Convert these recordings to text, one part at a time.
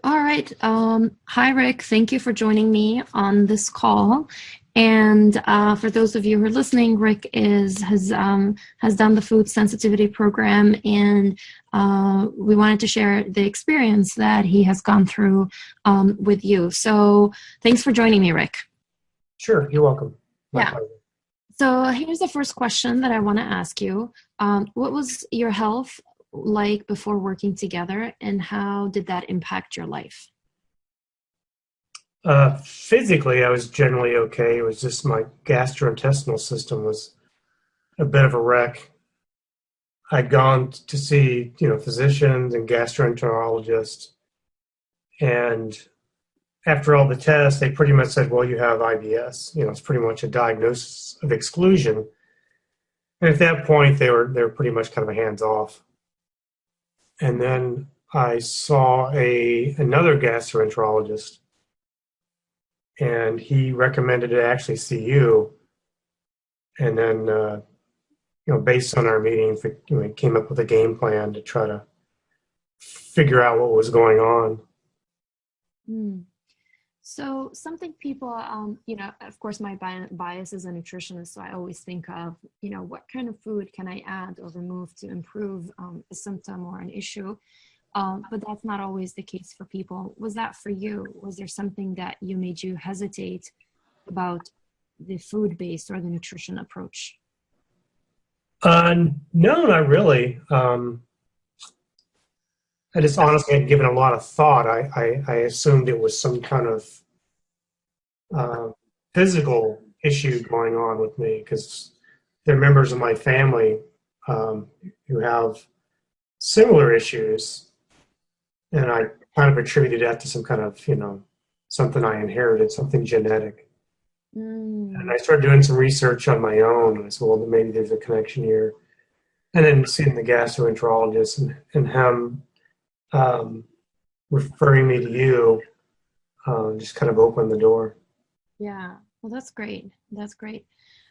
All right. Hi, Rick. Thank you for joining me on this call. And for those of you who are listening, Rick has done the food sensitivity program, and we wanted to share the experience that he has gone through with you. So thanks for joining me, Rick. Sure, you're welcome. My Yeah. pleasure. So here's the first question that I want to ask you. What was your health like before working together, and how did that impact your life? Physically, I was generally okay. It was just my gastrointestinal system was a bit of a wreck. I'd gone to see, physicians and gastroenterologists, and after all the tests, they pretty much said, "Well, you have IBS." It's pretty much a diagnosis of exclusion. And at that point, they were pretty much kind of a hands off. And then I saw another gastroenterologist, and he recommended to actually see you. And then, based on our meeting, we came up with a game plan to try to figure out what was going on. Hmm. So something people, of course, my bias is a nutritionist, so I always think of, what kind of food can I add or remove to improve a symptom or an issue? But that's not always the case for people. Was that for you? Was there something that made you hesitate about the food-based or the nutrition approach? No, not really. I just honestly had given a lot of thought. I assumed it was some kind of uh, physical issue going on with me because there are members of my family who have similar issues, and I kind of attributed that to some kind of, something I inherited, something genetic. And Mm, I started doing some research on my own. And I said, well, maybe there's a connection here. And then seeing the gastroenterologist and him referring me to you just kind of opened the door. yeah, well, that's great. That's great.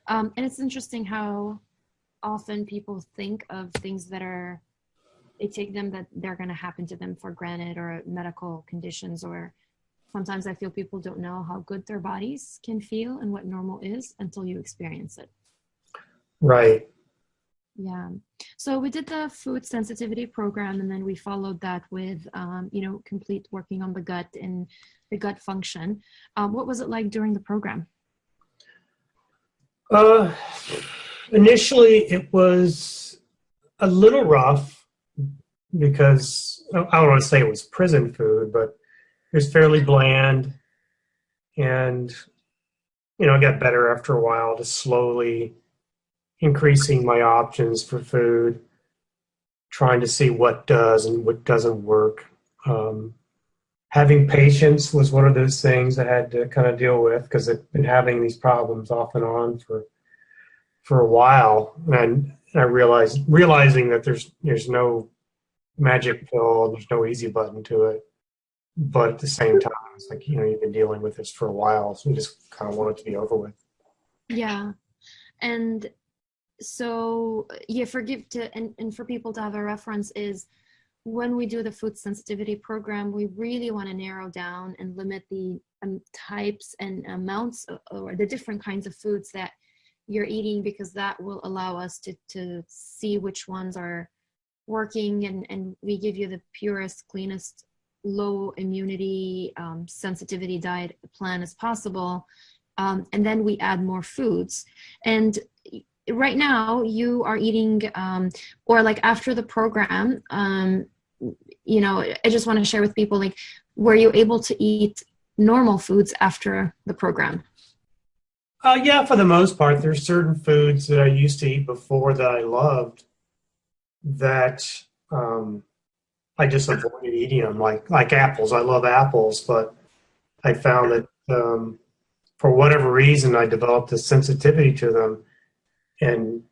And it's interesting how often people think of things they take them that they're going to happen to them for granted, or medical conditions, or sometimes I feel people don't know how good their bodies can feel and what normal is until you experience it. Right. Yeah. So we did the food sensitivity program, and then we followed that with, complete working on the gut and the gut function. What was it like during the program? Uh, Initially, it was a little rough because I don't want to say it was prison food, but it was fairly bland. And, it got better after a while, just slowly increasing my options for food, trying to see what does and what doesn't work. Um, Having patience was one of those things I had to kind of deal with because I've been having these problems off and on for a while, and I realizing that there's no magic pill, there's no easy button to it, but at the same time, it's like you've been dealing with this for a while, so you just kind of want it to be over with. Yeah. And so, yeah, and for people to have a reference is when we do the food sensitivity program, we really want to narrow down and limit the types and amounts or the different kinds of foods that you're eating, because that will allow us to see which ones are working, and we give you the purest, cleanest, low immunity sensitivity diet plan as possible. And then we add more foods. And right now you are eating, or like after the program, I just want to share with people, like, were you able to eat normal foods after the program? Yeah, for the most part, there's certain foods that I used to eat before that I loved that um, I just avoided eating them, like apples. I love apples, but I found that for whatever reason, I developed a sensitivity to them. And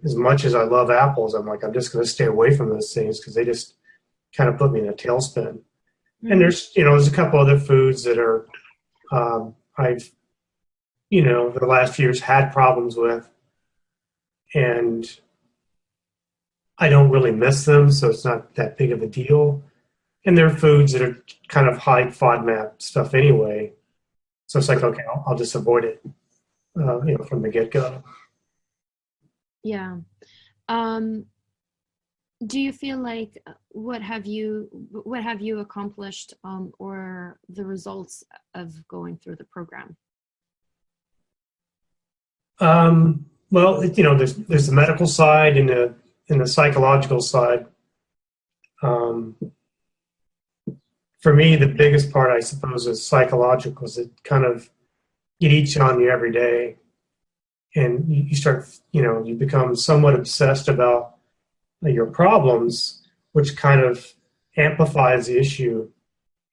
as much as I love apples, I'm like, I'm just going to stay away from those things because they just kind of put me in a tailspin. And Mm. there's a couple other foods that are I've the last few years had problems with, and I don't really miss them, so it's not that big of a deal. And there are foods that are kind of high FODMAP stuff anyway. So it's like, okay, I'll just avoid it, from the get-go. Yeah. Um, do you feel like what have you accomplished, or the results of going through the program? Well, there's the medical side and the psychological side. Um, for me, the biggest part, I suppose, is psychological. Is it kind of it eats on you every day, and you start, you become somewhat obsessed about your problems, which kind of amplifies the issue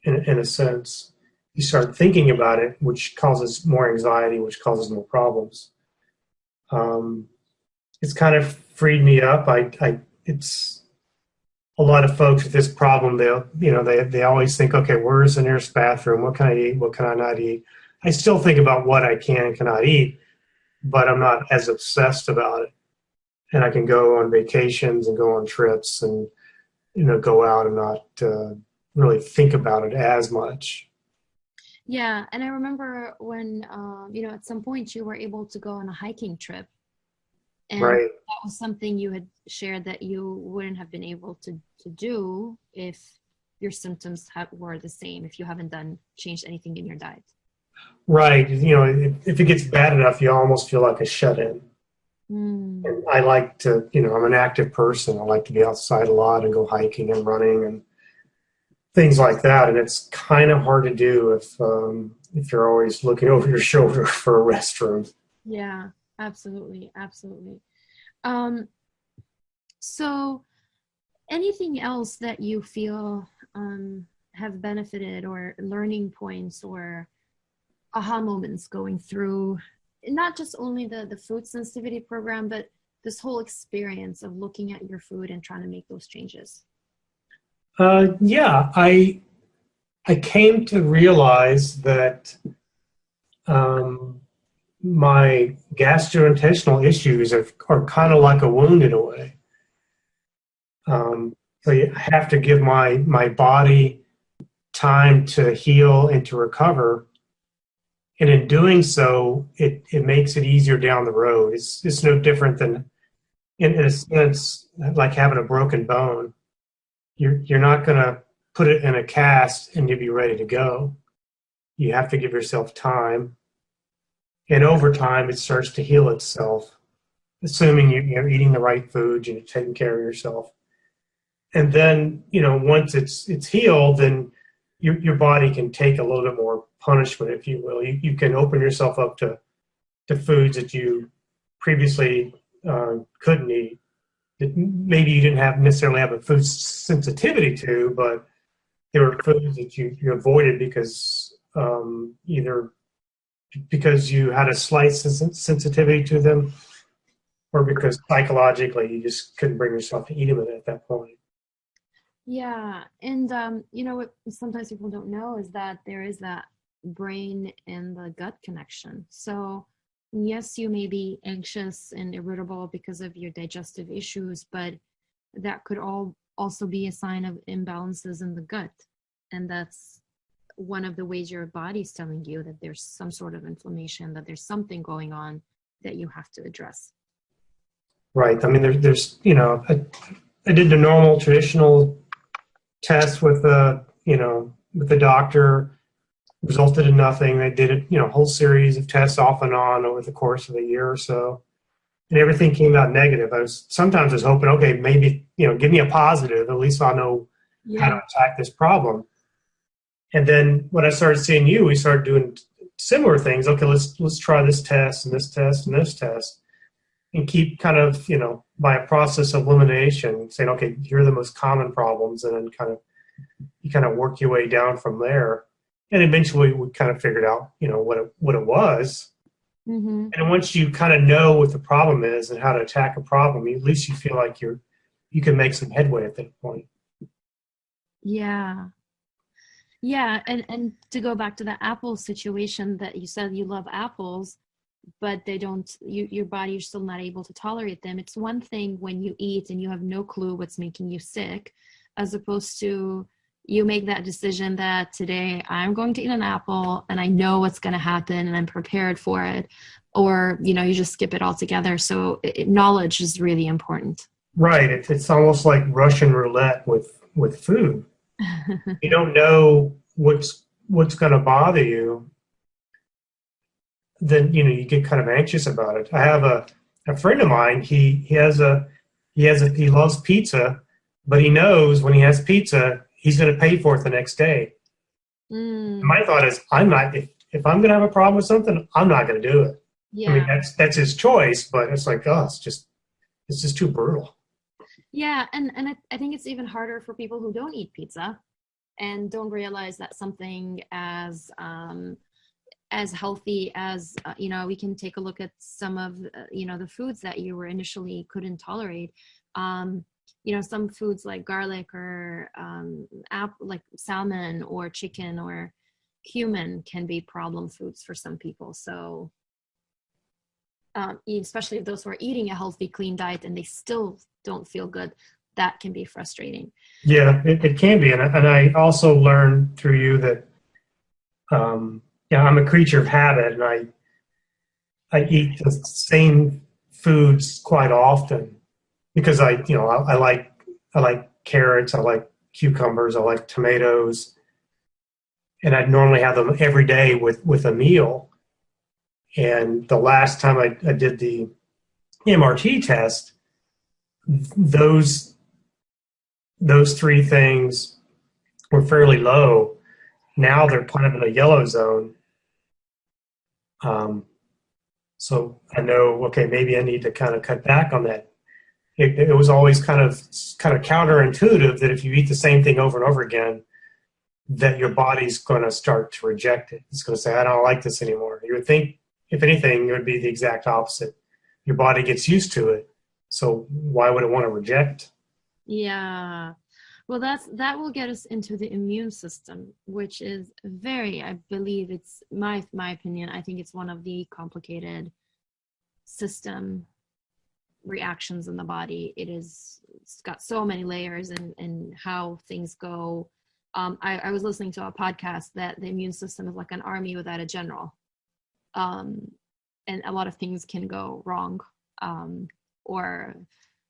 in a sense. You start thinking about it, which causes more anxiety, which causes more problems. Um, it's kind of freed me up. It's a lot of folks with this problem. They always think, okay, where's the nearest bathroom? What can I eat? What can I not eat? I still think about what I can and cannot eat, but I'm not as obsessed about it. And I can go on vacations and go on trips and go out and not really think about it as much. Yeah, and I remember when at some point you were able to go on a hiking trip, and Right. that was something you had shared that you wouldn't have been able to do if your symptoms were the same, if you haven't changed anything in your diet. Right. If it gets bad enough, you almost feel like a shut-in. Mm. And I like to, I'm an active person. I like to be outside a lot and go hiking and running and things like that. And it's kind of hard to do if you're always looking over your shoulder for a restroom. Yeah, absolutely, absolutely. Um, so anything else that you feel have benefited, or learning points or aha moments going through not just only the food sensitivity program, but this whole experience of looking at your food and trying to make those changes? Yeah, I came to realize that um, my gastrointestinal issues are kind of like a wound in a way. So you have to give my body time to heal and to recover. And in doing so, it makes it easier down the road. It's no different than, in a sense, like having a broken bone. You're not going to put it in a cast and you'll be ready to go. You have to give yourself time. And over time, it starts to heal itself, assuming you're eating the right foods and you're taking care of yourself. And then, once it's healed, then your body can take a little bit more punishment, if you will. You can open yourself up to foods that you previously couldn't eat, that maybe you didn't necessarily have a food sensitivity to, but there were foods that you avoided because either because you had a slight sensitivity to them, or because psychologically you just couldn't bring yourself to eat them at that point. Yeah, and what sometimes people don't know is that there is that brain and the gut connection. So yes, you may be anxious and irritable because of your digestive issues, but that could also be a sign of imbalances in the gut. And that's one of the ways your body's telling you that there's some sort of inflammation, that there's something going on that you have to address. Right. I mean, there's I did the normal traditional test with the doctor, resulted in nothing. They did a whole series of tests off and on over the course of a year or so, and everything came out negative. Sometimes I was hoping, okay, maybe give me a positive. At least I'll know how to Yeah. attack this problem. And then when I started seeing you, we started doing similar things. Okay, let's try this test and this test and this test, and keep kind of by a process of elimination, saying, okay, here are the most common problems, and then you kind of work your way down from there. And eventually we kind of figured out, what it was. Mm-hmm. And once you kind of know what the problem is and how to attack a problem, at least you feel like you can make some headway at that point. Yeah. Yeah, and to go back to the apple situation, that you said you love apples, but they don't, your body, you're still not able to tolerate them. It's one thing when you eat and you have no clue what's making you sick, as opposed to you make that decision that today I'm going to eat an apple and I know what's going to happen and I'm prepared for it, or, you know, you just skip it altogether. So knowledge is really important. Right. It's almost like Russian roulette with food. You don't know what's going to bother you, then, you know, you get kind of anxious about it. I have a friend of mine. He loves pizza, but he knows when he has pizza, he's going to pay for it the next day. My thought is, I'm not, if I'm going to have a problem with something, I'm not going to do it. Yeah. I mean, that's his choice, but it's like, oh, it's just too brutal. Yeah. And I think it's even harder for people who don't eat pizza and don't realize that something as healthy as, you know, we can take a look at some of, you know, the foods that you were initially couldn't tolerate. You know, some foods like garlic or like salmon or chicken or cumin can be problem foods for some people. So especially if those who are eating a healthy, clean diet and they still don't feel good, that can be frustrating. Yeah, it can be. And I also learned through you that, yeah, I'm a creature of habit, and I eat the same foods quite often because I like carrots, I like cucumbers, I like tomatoes, and I'd normally have them every day with a meal. And the last time I did the MRT test, those three things were fairly low. Now they're kind of in a yellow zone. So I know, okay, maybe I need to kind of cut back on that. It was always kind of counterintuitive that if you eat the same thing over and over again, that your body's going to start to reject it. It's going to say, I don't like this anymore. You would think, if anything, it would be the exact opposite. Your body gets used to it. So why would it want to reject? Yeah. Well, that will get us into the immune system, which is I believe it's my opinion. I think it's one of the complicated system reactions in the body. It's got so many layers and how things go. I was listening to a podcast that the immune system is like an army without a general. And a lot of things can go wrong, or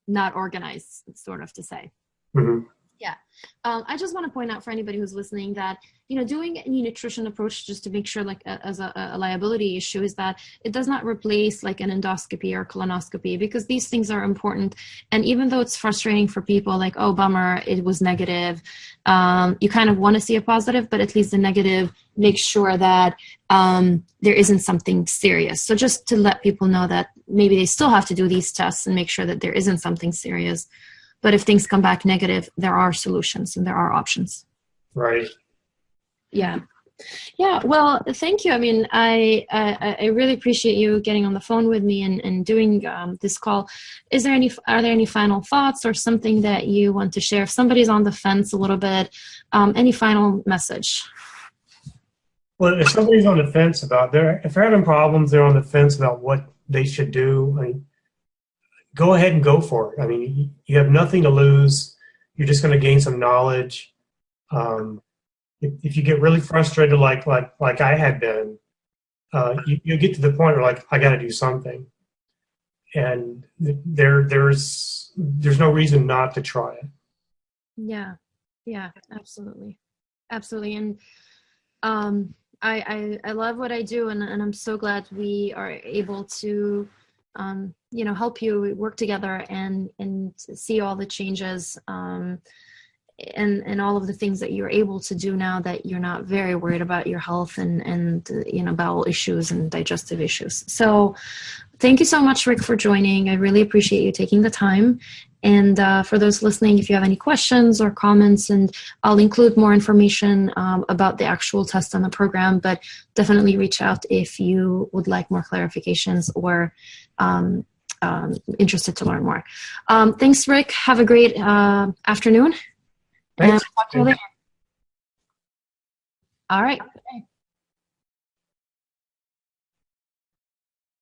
not organized, sort of to say. Mm-hmm. Yeah. I just want to point out for anybody who's listening that, you know, doing any nutrition approach just to make sure, like as a liability issue, is that it does not replace like an endoscopy or colonoscopy, because these things are important. And even though it's frustrating for people, like, oh, bummer, it was negative, you kind of want to see a positive, but at least the negative makes sure that there isn't something serious. So just to let people know that maybe they still have to do these tests and make sure that there isn't something serious. But if things come back negative, there are solutions and there are options. Right. Yeah. Yeah. Well, thank you. I mean, I really appreciate you getting on the phone with me and doing this call. Are there any final thoughts or something that you want to share? If somebody's on the fence a little bit, any final message? Well, if somebody's on the fence if they're having problems, they're on the fence about what they should do. I mean, go ahead and go for it. I mean, you have nothing to lose. You're just going to gain some knowledge. If you get really frustrated, like I had been, you get to the point where, like, I got to do something, and there's no reason not to try it. Yeah, absolutely, and I love what I do, and I'm so glad we are able to help you work together and see all the changes and all of the things that you're able to do now that you're not very worried about your health and bowel issues and digestive issues. So thank you so much, Rick, for joining. I really appreciate you taking the time. And for those listening, if you have any questions or comments, and I'll include more information about the actual test on the program, but definitely reach out if you would like more clarifications or interested to learn more. Thanks, Rick. Have a great afternoon. Thanks. And talk to you later. All right.